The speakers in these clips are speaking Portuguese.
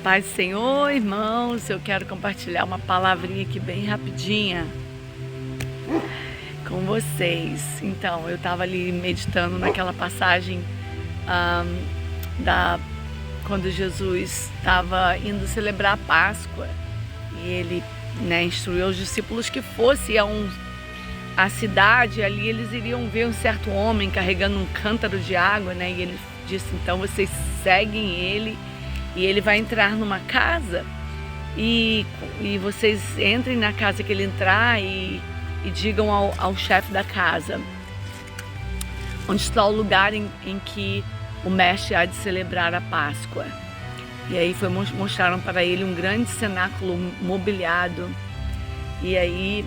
paz do Senhor, irmãos, eu quero compartilhar uma palavrinha aqui bem rapidinha com vocês. Então, eu estava ali meditando naquela passagem quando Jesus estava indo celebrar a Páscoa e ele instruiu os discípulos que fossem a cidade, ali eles iriam ver um certo homem carregando um cântaro de água, e ele disse, então vocês seguem ele e ele vai entrar numa casa e vocês entrem na casa que ele entrar e digam ao chefe da casa onde está o lugar em que o mestre há de celebrar a Páscoa. E aí mostraram para ele um grande cenáculo mobiliado. E aí,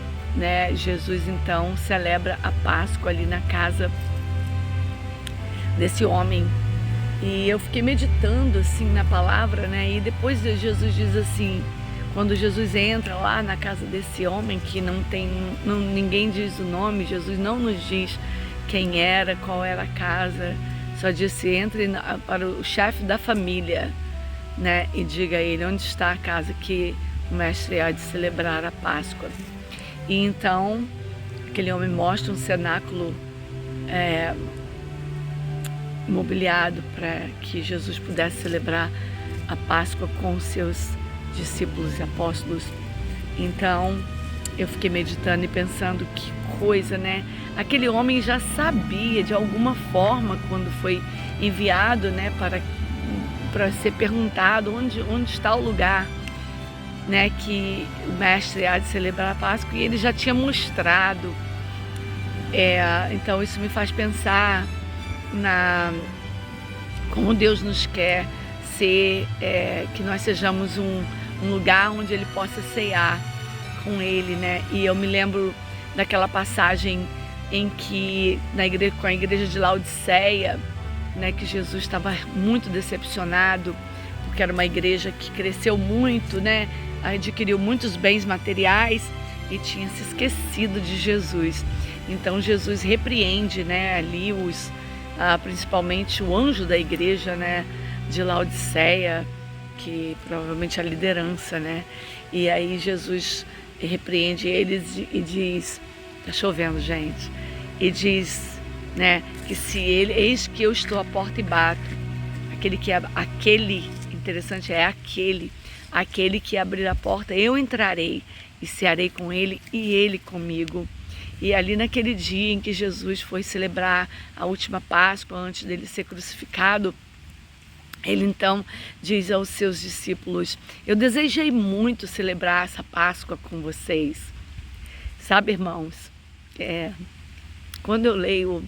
Jesus então celebra a Páscoa ali na casa desse homem. E eu fiquei meditando assim na palavra, e depois Jesus diz assim, quando Jesus entra lá na casa desse homem que ninguém diz o nome, Jesus não nos diz quem era, qual era a casa, só disse, entre para o chefe da família, e diga a ele onde está a casa que o mestre há de celebrar a Páscoa. E então aquele homem mostra um cenáculo mobiliado para que Jesus pudesse celebrar a Páscoa com os seus discípulos e apóstolos. Então eu fiquei meditando e pensando que coisa, Aquele homem já sabia de alguma forma, quando foi enviado, para ser perguntado onde está o lugar, que o mestre há de celebrar a Páscoa, e ele já tinha mostrado. Então isso me faz pensar como Deus nos quer ser, que nós sejamos um lugar onde Ele possa ceiar com Ele, E eu me lembro daquela passagem em que com a igreja de Laodiceia, que Jesus estava muito decepcionado, porque era uma igreja que cresceu muito, adquiriu muitos bens materiais e tinha se esquecido de Jesus. Então Jesus repreende, ali principalmente o anjo da igreja, de Laodiceia, que provavelmente é a liderança, E aí Jesus repreende eles e diz, tá chovendo, gente, e diz, que se eis que eu estou à porta e bato, interessante é aquele que abrir a porta, eu entrarei e cearei com ele e ele comigo. E ali naquele dia em que Jesus foi celebrar a última Páscoa antes dele ser crucificado, ele então diz aos seus discípulos, eu desejei muito celebrar essa Páscoa com vocês. Sabe, irmãos, quando eu leio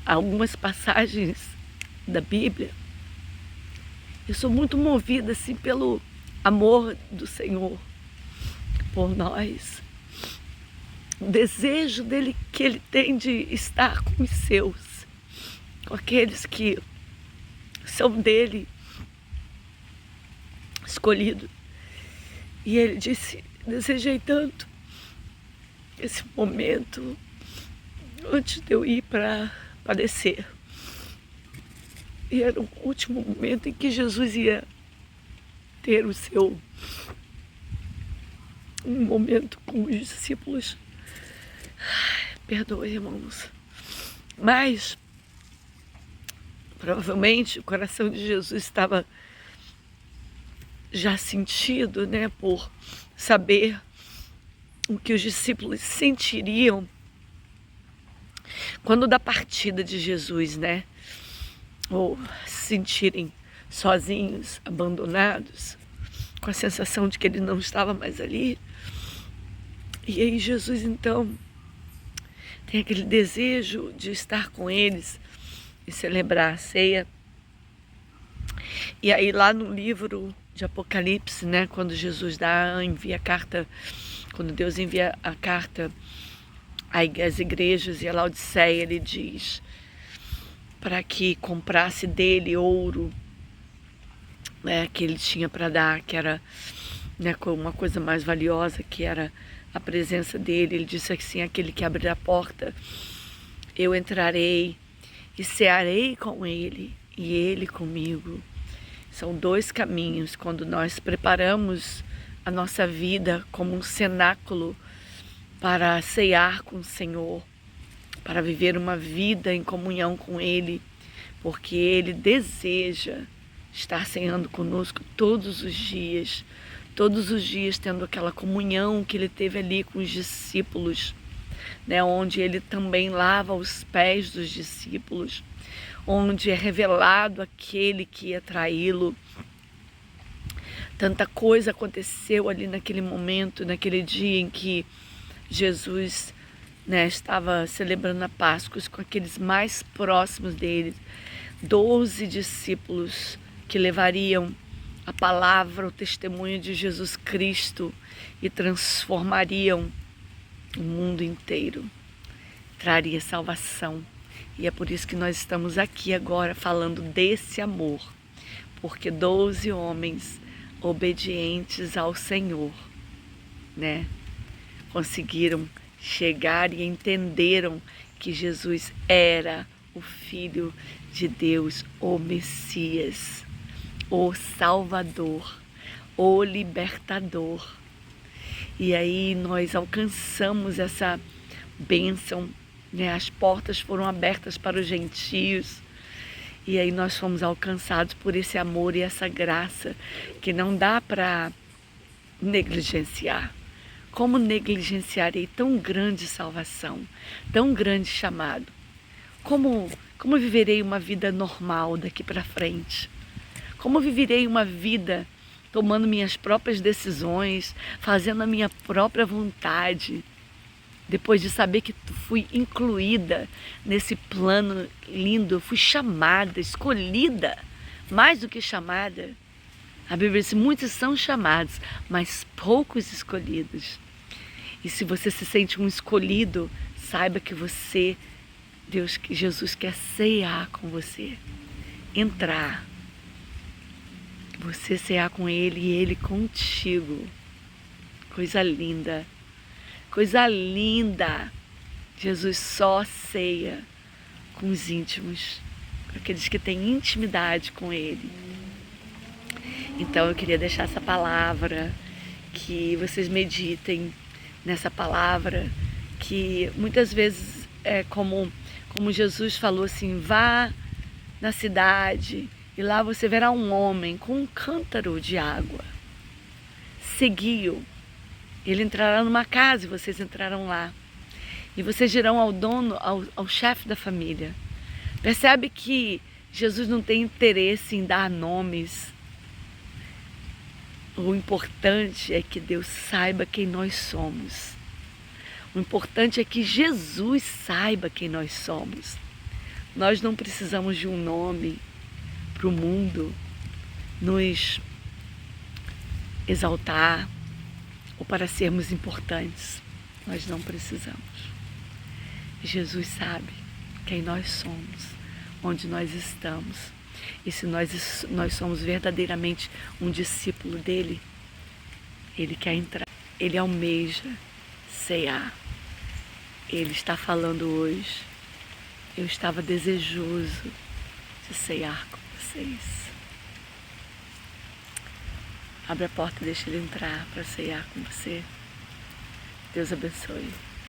algumas passagens da Bíblia, eu sou muito movida assim pelo amor do Senhor por nós. O desejo dele que ele tem de estar com os seus, com aqueles que são dele, escolhidos. E ele disse, desejei tanto esse momento antes de eu ir para padecer. E era o último momento em que Jesus ia ter um momento com os discípulos. Perdoe, irmãos. Mas provavelmente o coração de Jesus estava já sentido, por saber o que os discípulos sentiriam quando da partida de Jesus, ou se sentirem sozinhos, abandonados, com a sensação de que ele não estava mais ali. E aí Jesus então tem aquele desejo de estar com eles e celebrar a ceia. E aí lá no livro de Apocalipse, quando Jesus envia a carta, quando Deus envia a carta às igrejas e a Laodiceia, ele diz para que comprasse dele ouro, que ele tinha para dar, que era uma coisa mais valiosa, que era a presença dele. Ele disse assim, aquele que abrir a porta, eu entrarei e cearei com ele e ele comigo. São dois caminhos. Quando nós preparamos a nossa vida como um cenáculo para ceiar com o Senhor, para viver uma vida em comunhão com Ele, porque Ele deseja estar ceando conosco todos os dias tendo aquela comunhão que Ele teve ali com os discípulos, né? Onde Ele também lava os pés dos discípulos, onde é revelado aquele que ia traí-lo. Tanta coisa aconteceu ali naquele momento, naquele dia em que Jesus, né, estava celebrando a Páscoa com aqueles mais próximos dele, 12 discípulos que levariam a palavra, o testemunho de Jesus Cristo e transformariam o mundo inteiro, traria salvação. E é por isso que nós estamos aqui agora falando desse amor, porque 12 homens obedientes ao Senhor, né, conseguiram chegar e entenderam que Jesus era o Filho de Deus, o Messias, o Salvador, o Libertador. E aí nós alcançamos essa bênção, né? As portas foram abertas para os gentios. E aí nós fomos alcançados por esse amor e essa graça que não dá para negligenciar. Como negligenciarei tão grande salvação, tão grande chamado? Como viverei uma vida normal daqui para frente? Como viverei uma vida tomando minhas próprias decisões, fazendo a minha própria vontade, depois de saber que fui incluída nesse plano lindo, eu fui chamada, escolhida, mais do que chamada. A Bíblia diz: muitos são chamados, mas poucos escolhidos. E se você se sente um escolhido, saiba que você, que Jesus quer cear com você, entrar, você cear com Ele e Ele contigo. Coisa linda, coisa linda. Jesus só ceia com os íntimos, com aqueles que têm intimidade com Ele. Então eu queria deixar essa palavra, que vocês meditem nessa palavra, que muitas vezes é como Jesus falou assim: vá na cidade e lá você verá um homem com um cântaro de água. Seguiu. Ele entrará numa casa e vocês entrarão lá. E vocês dirão ao dono, ao chefe da família. Percebe que Jesus não tem interesse em dar nomes. O importante é que Deus saiba quem nós somos. O importante é que Jesus saiba quem nós somos. Nós não precisamos de um nome para o mundo nos exaltar ou para sermos importantes. Nós não precisamos. Jesus sabe quem nós somos, onde nós estamos. E se nós somos verdadeiramente um discípulo dele, ele quer entrar, ele almeja cear. Ele está falando hoje: eu estava desejoso de cear com vocês. Abre a porta e deixa ele entrar para cear com você. Deus abençoe.